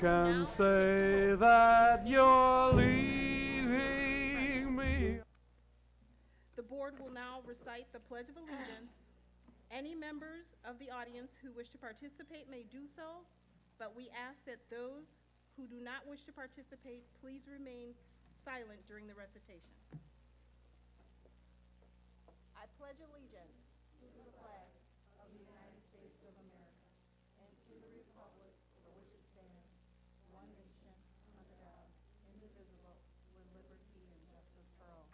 can say that you're leaving me. The board will now recite the Pledge of Allegiance. Any members of the audience who wish to participate may do so, but we ask that those who do not wish to participate please remain silent during the recitation. I pledge allegiance to the flag of the United States of America and to the republic for which it stands, one nation, under God, indivisible, with liberty and justice for all.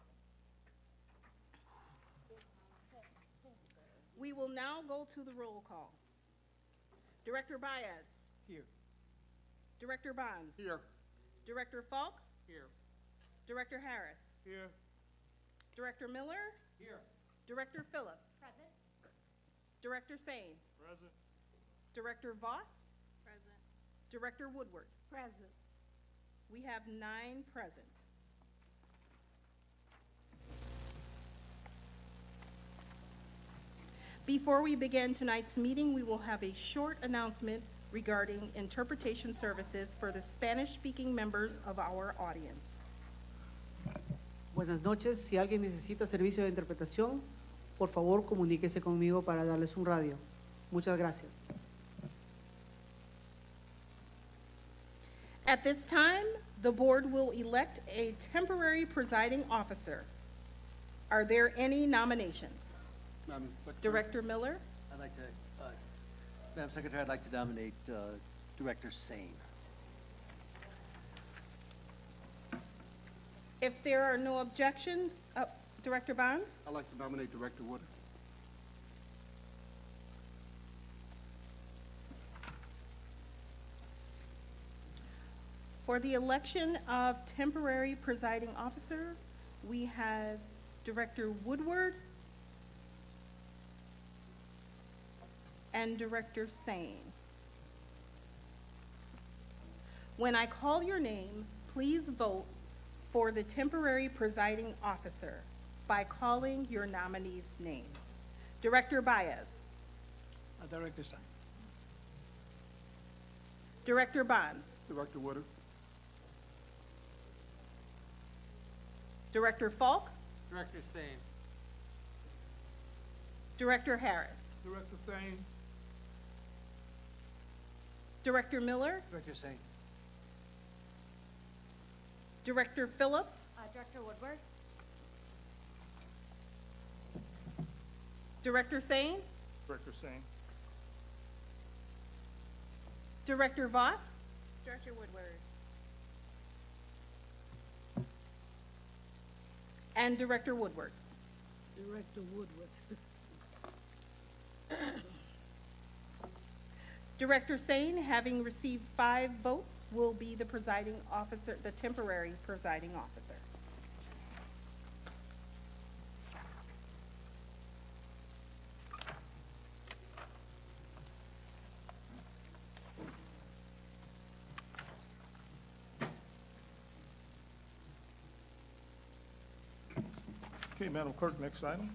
We will now go to the roll call. Director Baez. Here. Director Bonds. Here. Director Falk. Here. Director Harris. Here. Director Miller. Here. Director Phillips. Present. Director Sane. Present. Director Voss. Present. Director Woodward. Present. We have 9 present. Before we begin tonight's meeting, we will have a short announcement regarding interpretation services for the Spanish-speaking members of our audience. Buenas noches. Si alguien necesita servicio de interpretación, por favor comuníquese conmigo para darles un radio. Muchas gracias. At this time, the board will elect a temporary presiding officer. Are there any nominations? Madam Secretary. Director Miller? I'd like to, Madam Secretary, I'd like to nominate Director Sane. If there are no objections, Director Bonds? I'd like to nominate Director Woodard. For the election of temporary presiding officer, we have Director Woodward and Director Sane. When I call your name, please vote for the temporary presiding officer by calling your nominee's name. Director Baez. Director Sane. Director Bonds. Director Woodard. Director Falk. Director Sane. Director Harris. Director Sane. Director Miller. Director Sane. Director Phillips. Director Woodward. Director Sane. Director Sane. Director Voss. Director Woodward. And Director Woodward. Director Woodward. Director Sane, having received 5 votes, will be the presiding officer, the temporary presiding officer. Okay, Madam Clerk, next item.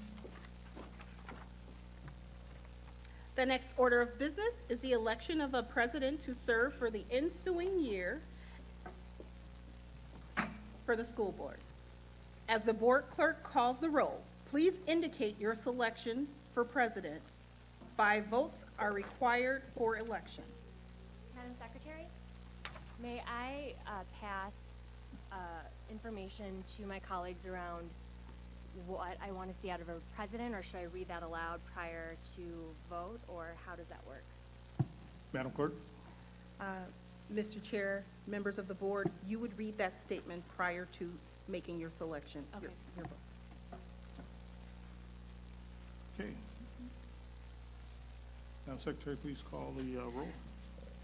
The next order of business is the election of a president to serve for the ensuing year for the school board. As the board clerk calls the roll, please indicate your selection for president. 5 votes are required for election. Madam Secretary, may I pass information to my colleagues around what I want to see out of a president, or should I read that aloud prior to vote, or how does that work? Madam Clerk. Mr. Chair, members of the board, you would read that statement prior to making your selection. Okay. Your vote. Okay. Madam Secretary, please call the roll.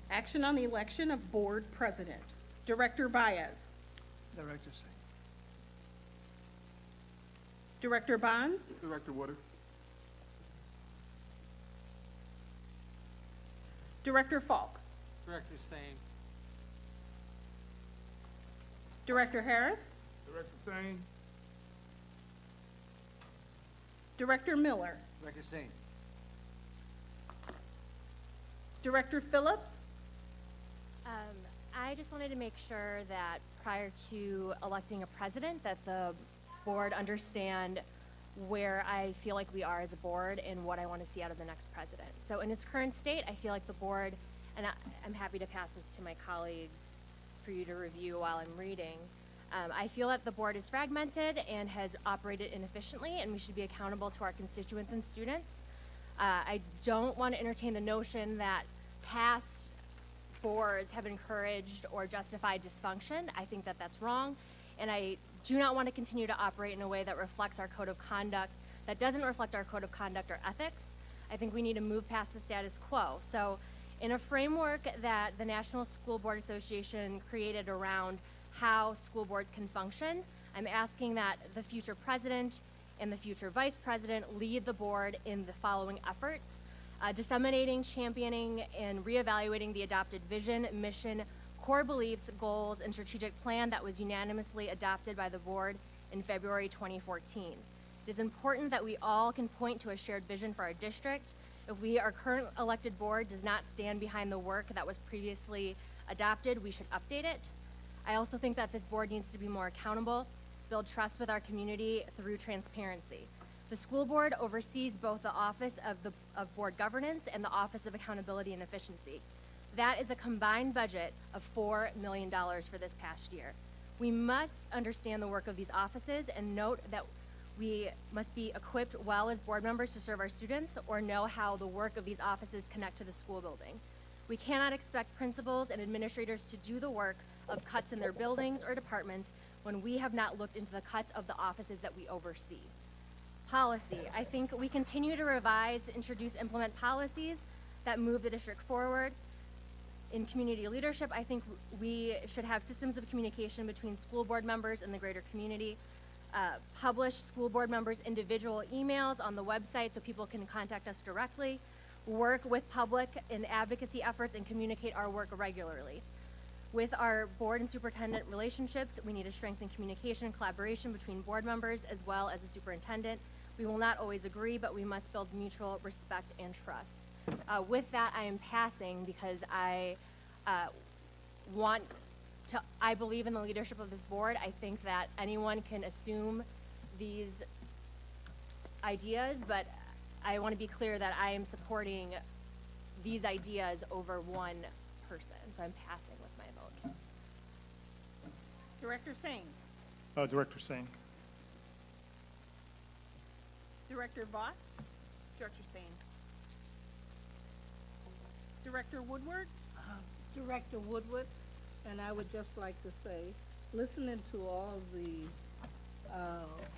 Action on the election of board president. Director Baez. Director Sane. Director Bonds. Director Woodard. Director Falk. Director Sane. Director Harris. Director Sane. Director Miller. Director Sane. Director Phillips. I just wanted to make sure that prior to electing a president, that the board understand where I feel like we are as a board and what I want to see out of the next president. So in its current state, I feel like the board, and I'm happy to pass this to my colleagues for you to review while I'm reading. I feel that the board is fragmented and has operated inefficiently, and we should be accountable to our constituents and students. I don't want to entertain the notion that past boards have encouraged or justified dysfunction. I think that that's wrong, and I do not want to continue to operate in a way that reflects our code of conduct, that doesn't reflect our code of conduct or ethics. I think we need to move past the status quo. So in a framework that the National School Board Association created around how school boards can function, I'm asking that the future president and the future vice president lead the board in the following efforts: disseminating, championing, and reevaluating the adopted vision, mission, core beliefs, goals, and strategic plan that was unanimously adopted by the board in February 2014. It is important that we all can point to a shared vision for our district. If our current elected board does not stand behind the work that was previously adopted, we should update it. I also think that this board needs to be more accountable, build trust with our community through transparency. The school board oversees both the Office of Board Governance and the Office of Accountability and Efficiency. That is a combined budget of $4 million for this past year. We must understand the work of these offices and note that we must be equipped well as board members to serve our students or know how the work of these offices connect to the school building. We cannot expect principals and administrators to do the work of cuts in their buildings or departments when we have not looked into the cuts of the offices that we oversee. Policy. I think we continue to revise, introduce, implement policies that move the district forward. In community leadership, I think we should have systems of communication between school board members and the greater community. Publish school board members' individual emails on the website so people can contact us directly. Work with public in advocacy efforts and communicate our work regularly. With our board and superintendent relationships, we need to strengthen communication and collaboration between board members as well as the superintendent. We will not always agree, but we must build mutual respect and trust. With that, I am passing because I believe in the leadership of this board. I think that anyone can assume these ideas, but I want to be clear that I am supporting these ideas over one person, so I'm passing with my vote. Director Singh. Director Singh. Director Voss. Director Singh. Director Woodward. Director Woodward, and I would just like to say, listening to all of the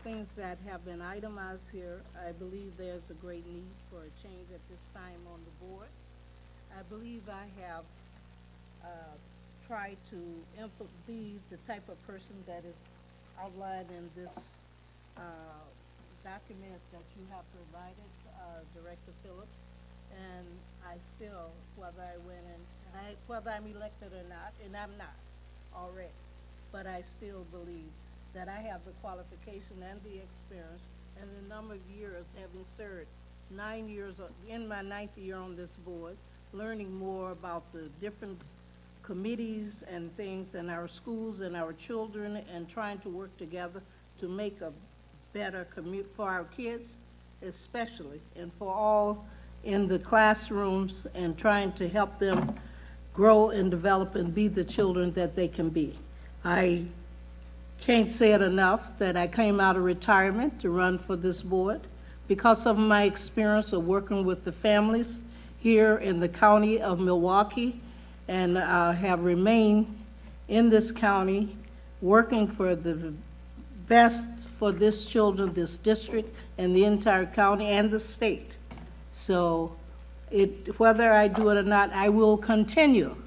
things that have been itemized here, I believe there's a great need for a change at this time on the board. I believe I have tried to be the type of person that is outlined in this document that you have provided, Director Phillips. And I still, whether I'm elected or not, and I'm not already, but I still believe that I have the qualification and the experience and the number of years having served 9 years in my 9th year on this board, learning more about the different committees and things in our schools and our children, and trying to work together to make a better commute for our kids, especially, and for all in the classrooms, and trying to help them grow and develop and be the children that they can be. I can't say it enough that I came out of retirement to run for this board because of my experience of working with the families here in the county of Milwaukee, and have remained in this county working for the best for this children, this district, and the entire county and the state. So whether I do it or not, I will continue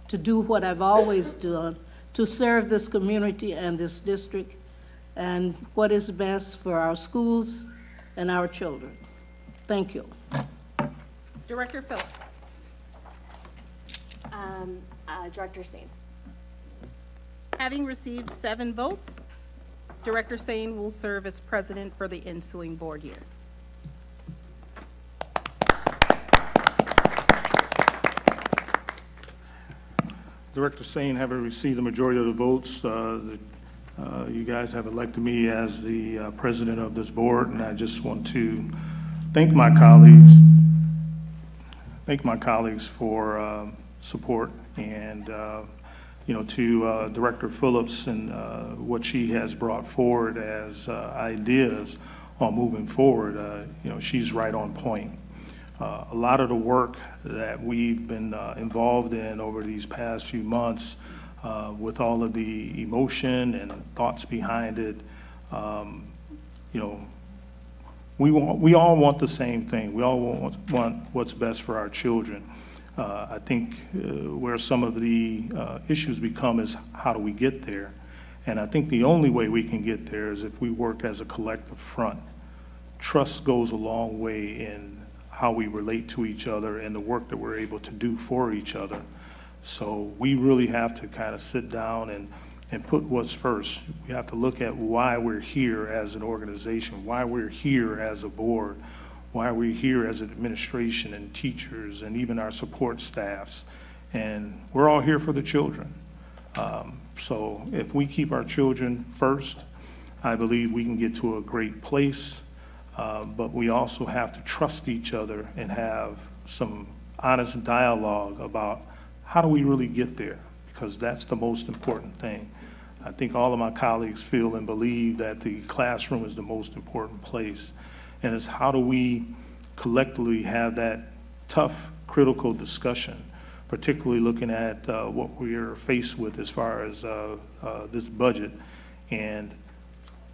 to do what I've always done, to serve this community and this district and what is best for our schools and our children. Thank you. Director Phillips. Director Singh. Having received 7 votes, Director Singh will serve as president for the ensuing board year. Director Sane, having received the majority of the votes, you guys have elected me as the president of this board, and I just want to thank my colleagues for support, and to Director Phillips and what she has brought forward as ideas on moving forward. She's right on point. A lot of the work that we've been involved in over these past few months, with all of the emotion and thoughts behind it, we all want the same thing. We all want what's best for our children. I think where some of the issues become is how do we get there? And I think the only way we can get there is if we work as a collective front. Trust goes a long way in how we relate to each other and the work that we're able to do for each other. So we really have to kind of sit down and put what's first. We have to look at why we're here as an organization, why we're here as a board, why we're here as an administration and teachers and even our support staffs. And we're all here for the children. So if we keep our children first, I believe we can get to a great place. But we also have to trust each other and have some honest dialogue about how do we really get there, because that's the most important thing. I think all of my colleagues feel and believe that the classroom is the most important place. And it's how do we collectively have that tough, critical discussion, particularly looking at what we're faced with as far as this budget and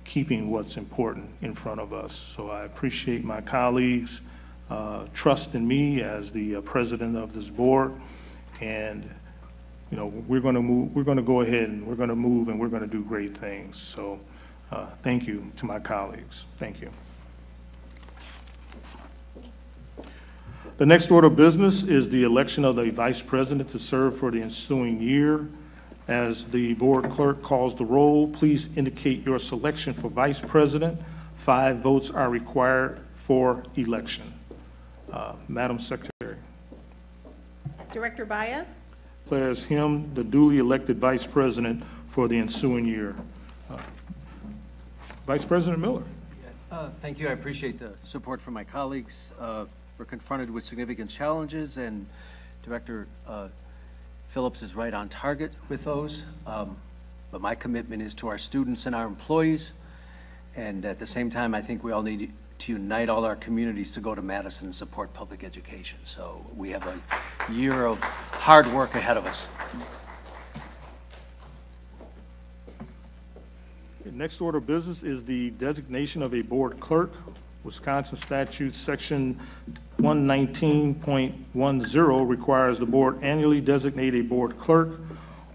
keeping what's important in front of us. So I appreciate my colleagues' trust in me as the president of this board. And we're going to move. We're going to go ahead and we're going to move, and we're going to do great things. So thank you to my colleagues. Thank you. The next order of business is the election of the vice president to serve for the ensuing year. As the board clerk calls the roll, please indicate your selection for vice president. 5 votes are required for election. Madam Secretary. Director Baez? Declares him the duly elected vice president for the ensuing year. Vice President Miller. Thank you. I appreciate the support from my colleagues. We're confronted with significant challenges, and Director Phillips is right on target with those. But my commitment is to our students and our employees. And at the same time, I think we all need to unite all our communities to go to Madison and support public education. So we have a year of hard work ahead of us. The next order of business is the designation of a board clerk. Wisconsin statute section 119.10 requires the board annually designate a board clerk.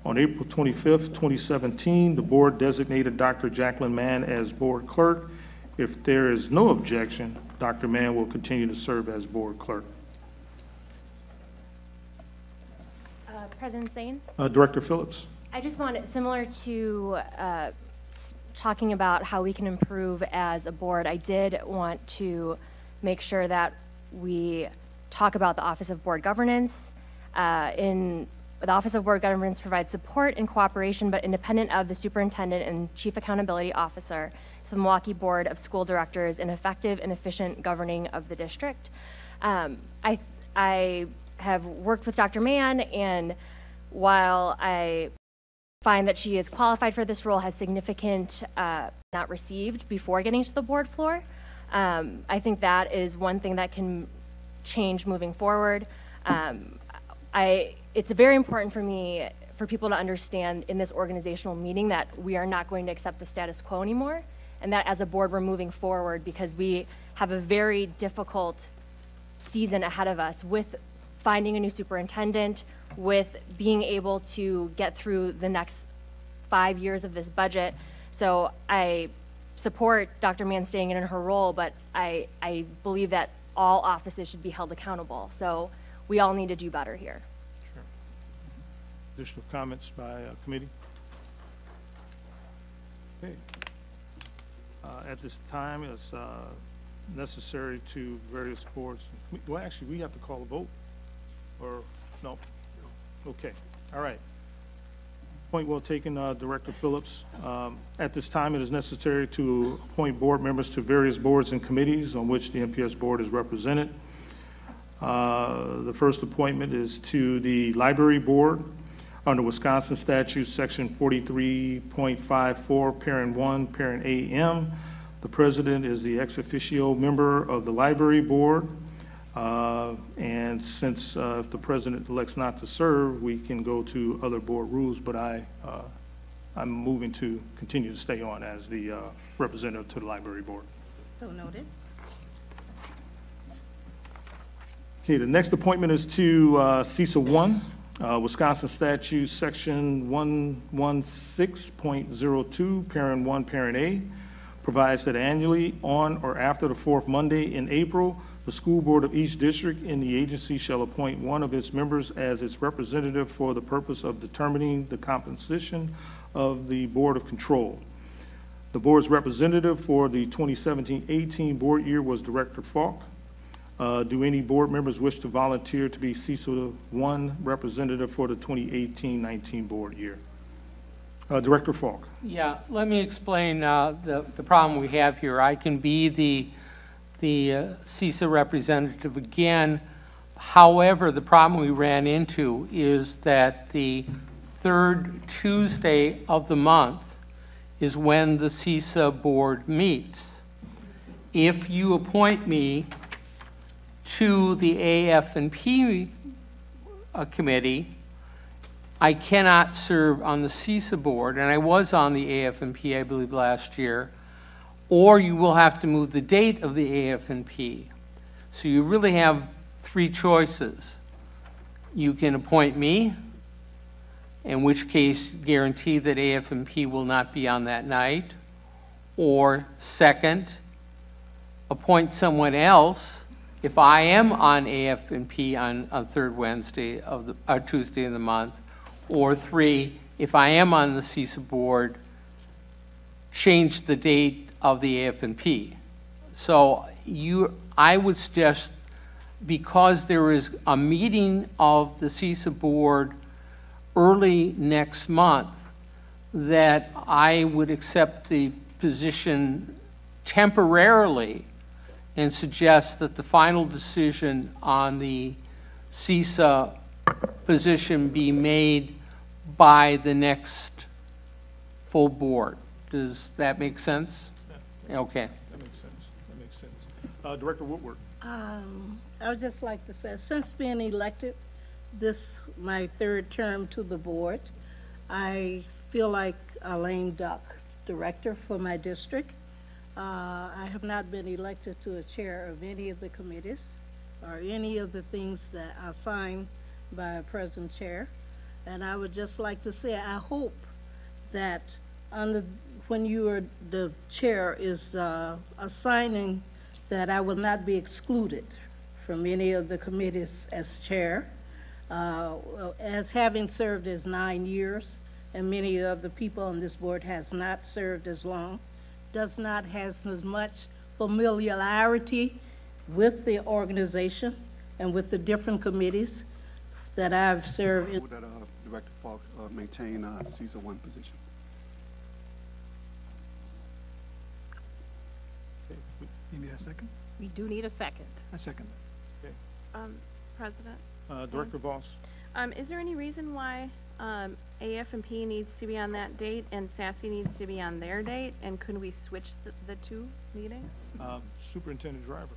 On April 25th, 2017, the board designated Dr. Jacqueline Mann as board clerk. If there is no objection, Dr. Mann will continue to serve as board clerk. President Sane? Director Phillips. I just want it similar to talking about how we can improve as a board. I did want to make sure that we talk about the Office of Board Governance. The Office of Board Governance provides support and cooperation, but independent of the superintendent and chief accountability officer, to the Milwaukee Board of School Directors in effective and efficient governing of the district. I have worked with Dr. Mann, and while I find that she is qualified for this role, has significant not received before getting to the board floor. I think that is one thing that can change moving forward. It's very important for me, for people to understand in this organizational meeting, that we are not going to accept the status quo anymore, and that as a board we're moving forward because we have a very difficult season ahead of us with finding a new superintendent, with being able to get through the next 5 years of this budget. So I support Dr. Mann staying in her role, but I believe that all offices should be held accountable. So we all need to do better here. Sure. Additional comments by committee? Okay. At this time, it's necessary to various boards. Well, actually, we have to call a vote, or no? Okay. All right. Point well taken, Director Phillips. At this time, it is necessary to appoint board members to various boards and committees on which the MPS board is represented. The first appointment is to the Library Board under Wisconsin Statute, Section 43.54, Parent 1, Parent AM. The president is the ex officio member of the Library Board. And since if the president elects not to serve, we can go to other board rules, but I'm moving to continue to stay on as the representative to the Library Board. So noted. Okay, the next appointment is to CISA 1, Wisconsin Statute, Section 116.02, Parent 1, Parent A, provides that annually on or after the fourth Monday in April, the school board of each district in the agency shall appoint one of its members as its representative for the purpose of determining the composition of the Board of Control. The board's representative for the 2017-18 board year was Director Falk. Do any board members wish to volunteer to be CISA 1 representative for the 2018-19 board year? Director Falk. Yeah, let me explain the problem we have here. I can be the CISA representative again. However, the problem we ran into is that the third Tuesday of the month is when the CISA board meets. If you appoint me to the AF&P committee, I cannot serve on the CISA board, and I was on the AF&P, I believe, last year, or you will have to move the date of the AF&P. So you really have three choices. You can appoint me, in which case guarantee that AF&P will not be on that night, or second, appoint someone else if I am on AF&P on third Wednesday of the Tuesday of the month, or three, if I am on the CISA board, change the date of the AF&P. So I would suggest, because there is a meeting of the CISA board early next month, that I would accept the position temporarily and suggest that the final decision on the CISA position be made by the next full board. Does that make sense? Yeah. Okay. That makes sense. That makes sense. Director Woodward. I would just like to say, since being elected, this my third term to the board, I feel like a lame duck director for my district. I have not been elected to a chair of any of the committees or any of the things that are assigned by a present chair. And I would just like to say, I hope that when you are the chair is assigning, that I will not be excluded from any of the committees as chair. As having served as 9 years, and many of the people on this board has not served as long, does not have as much familiarity with the organization and with the different committees that I've served in. That Director Falk maintain CISA 1 position. You need a second? We do need a second. A second. President, Director Voss. is there any reason why AF&P needs to be on that date and SASE needs to be on their date? And could we switch the two meetings? Superintendent Driver.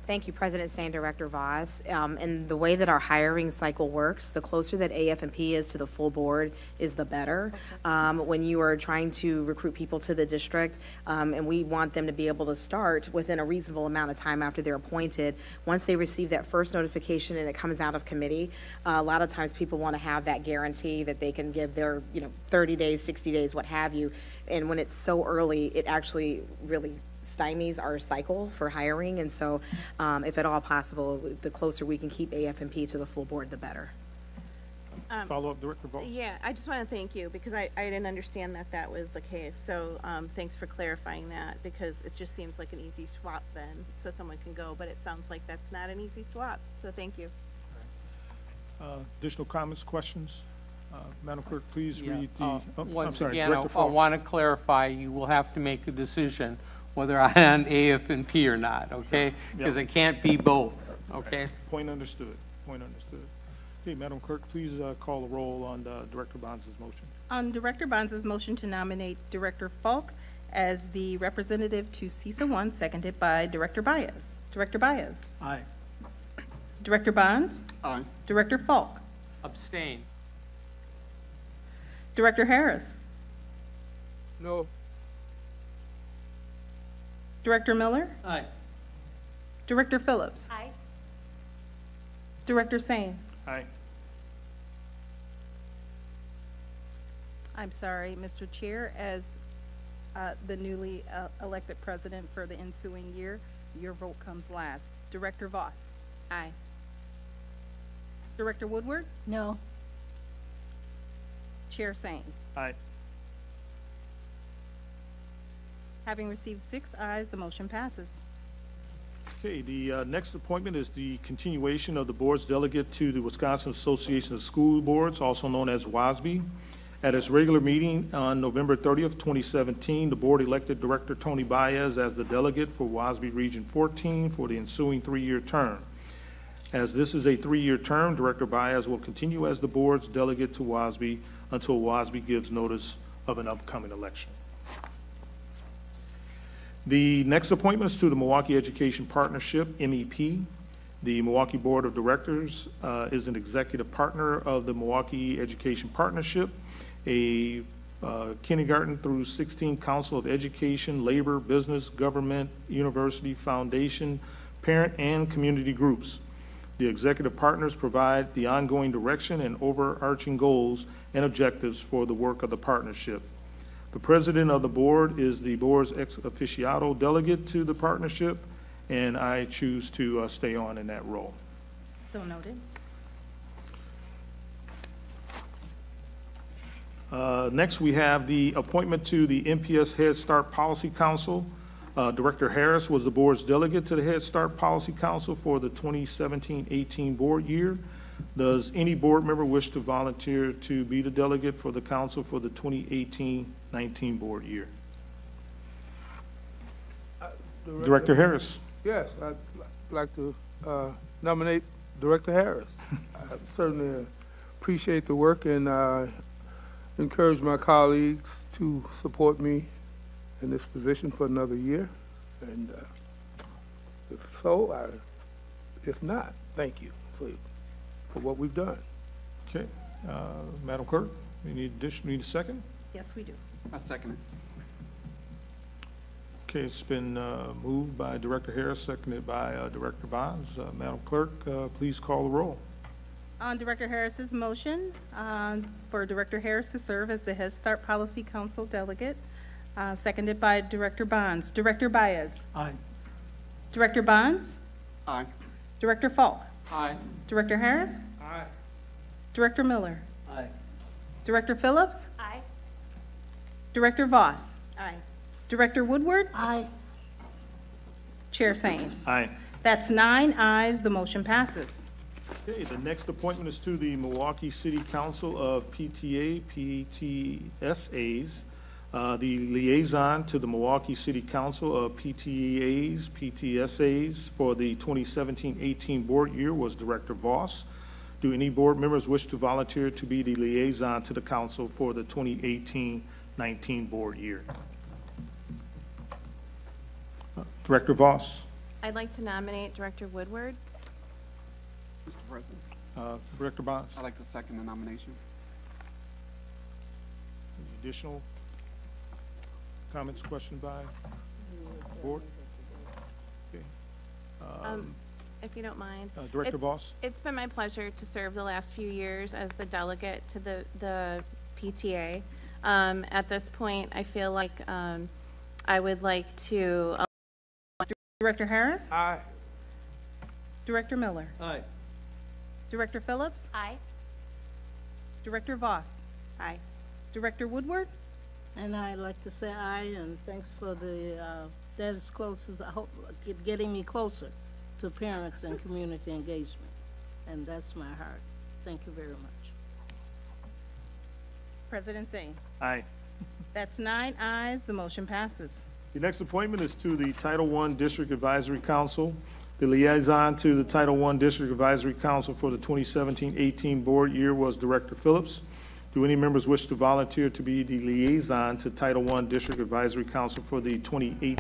Thank you, President Sand, Director Voss. And the way that our hiring cycle works, the closer that AF&P is to the full board is the better. Okay. When you are trying to recruit people to the district, and we want them to be able to start within a reasonable amount of time after they're appointed, once they receive that first notification and it comes out of committee, a lot of times people want to have that guarantee that they can give their 30 days, 60 days, what have you. And when it's so early, it actually really stymies our cycle for hiring, and so if at all possible, the closer we can keep AF&P to the full board, the better. Follow-up, Director Voss. Yeah, I just want to thank you because I didn't understand that was the case. So thanks for clarifying that, because it just seems like an easy swap then, so someone can go, but it sounds like that's not an easy swap. So thank you. Additional comments, questions? Madam Clerk, please Yeah, read the, I'm Once sorry, again, I Director Falk. want to clarify, you will have to make a decision whether I'm on AF&P or not, okay? Because it can't be both, okay? Point understood, point understood. Okay, Madam Clerk, please call the roll on Director Bonds' motion. On Director Bonds' motion to nominate Director Falk as the representative to CISA 1, seconded by Director Baez. Director Baez. Aye. Director Bonds. Aye. Director Falk. Abstain. Director Harris. No. Director Miller. Aye. Director Phillips. Aye. Director Sane. Aye. I'm sorry, Mr. Chair, as the newly elected president for the ensuing year, your vote comes last. Director Voss. Aye. Director Woodward. No. Chair Sane. Aye. Having received 6 ayes, the motion passes. Okay, the next appointment is the continuation of the board's delegate to the Wisconsin Association of School Boards, also known as WASB. At its regular meeting on November 30th, 2017, the board elected Director Tony Baez as the delegate for WASB Region 14 for the ensuing 3-year term. As this is a 3-year term, Director Baez will continue as the board's delegate to WASB until WASB gives notice of an upcoming election. The next appointment is to the Milwaukee Education Partnership, MEP. The Milwaukee Board of Directors is an executive partner of the Milwaukee Education Partnership, a kindergarten through 16 Council of Education, labor, business, government, university, foundation, parent, and community groups. The executive partners provide the ongoing direction and overarching goals and objectives for the work of the partnership. The president of the board is the board's ex officiato delegate to the partnership, and I choose to stay on in that role. So noted. Next, we have the appointment to the MPS Head Start Policy Council. Director Harris was the board's delegate to the Head Start Policy Council for the 2017-18 board year. Does any board member wish to volunteer to be the delegate for the council for the 2018-19 board year? Director Harris. Yes, I'd like to nominate Director Harris. I certainly appreciate the work, and encourage my colleagues to support me in this position for another year. And if so, if not, thank you for what we've done. Okay, Madam Clerk, we need a second? Yes, we do. I second it. Okay, it's been moved by Director Harris, seconded by Director Bonds. Madam Clerk, please call the roll. On Director Harris's motion, for Director Harris to serve as the Head Start Policy Council delegate, seconded by Director Bonds. Director Baez. Aye. Director Bonds. Aye. Director Falk. Aye. Director Harris. Aye. Director Miller. Aye. Director Phillips. Aye. Director Voss. Aye. Director Woodward. Aye. Chair Sane. Aye. That's 9 ayes, the motion passes. Okay, the next appointment is to the Milwaukee City Council of PTA, PTSAs. The liaison to the Milwaukee City Council of PTAs, PTSAs for the 2017-18 board year was Director Voss. Do any board members wish to volunteer to be the liaison to the council for the 2018-19 board year? Director Voss. I'd like to nominate Director Woodward. Mr. President, Director Bonds. I'd like to second the nomination. Additional comments, questions by board? Okay. If you don't mind. Director Voss. It's been my pleasure to serve the last few years as the delegate to the PTA. At this point, I feel like I would like to. Director Harris. Aye. Director Miller. Aye. Director Phillips. Aye. Director Voss. Aye. Director Woodward. And I'd like to say aye, and thanks for the, that is closest, I hope, getting me closer to parents and community engagement. And that's my heart. Thank you very much. President Singh. Aye. That's 9 ayes, the motion passes. The next appointment is to the Title I District Advisory Council. The liaison to the Title I District Advisory Council for the 2017-18 board year was Director Phillips. Do any members wish to volunteer to be the liaison to Title I District Advisory Council for the 2018